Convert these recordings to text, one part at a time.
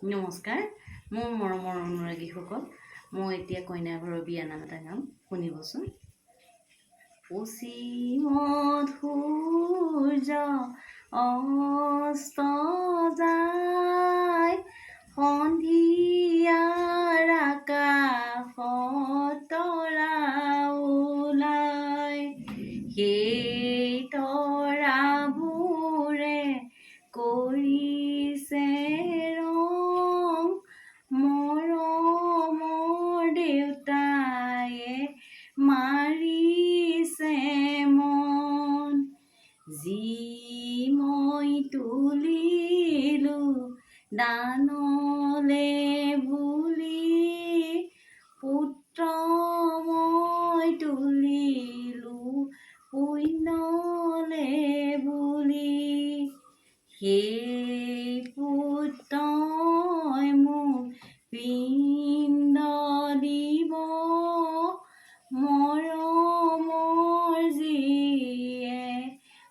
নমস্কাৰ, মোৰ মৰমৰ অনুৰাগীসকল। মই এতিয়া কইনা ঘৰৰ বিয়ানাম এটা গাম, শুনিবচোন। পশ্চিমত সূৰ্য অস্ত যায়, সন্ধিয়াৰ আকাশত তৰা ওলায়। সেই তৰাবোৰে কৰিছে ৰং, মৰমৰ দেউতায়ে মাৰিছে মন। যি মই তুলিলো দানলে বুলি, পুত্ৰ মই তুলিলো পুণ্যলে বুলি। সেই পুত্ৰই মোক পিণ্ড দিব, মৰমৰ জীয়ে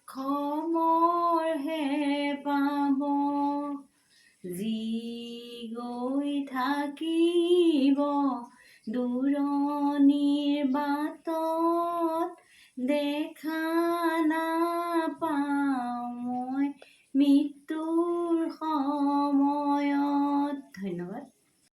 খবৰহে পাব। যি গৈ থাকিব দূৰণিৰ বাটত, দেখা নাপাওঁ মই মৃত্যু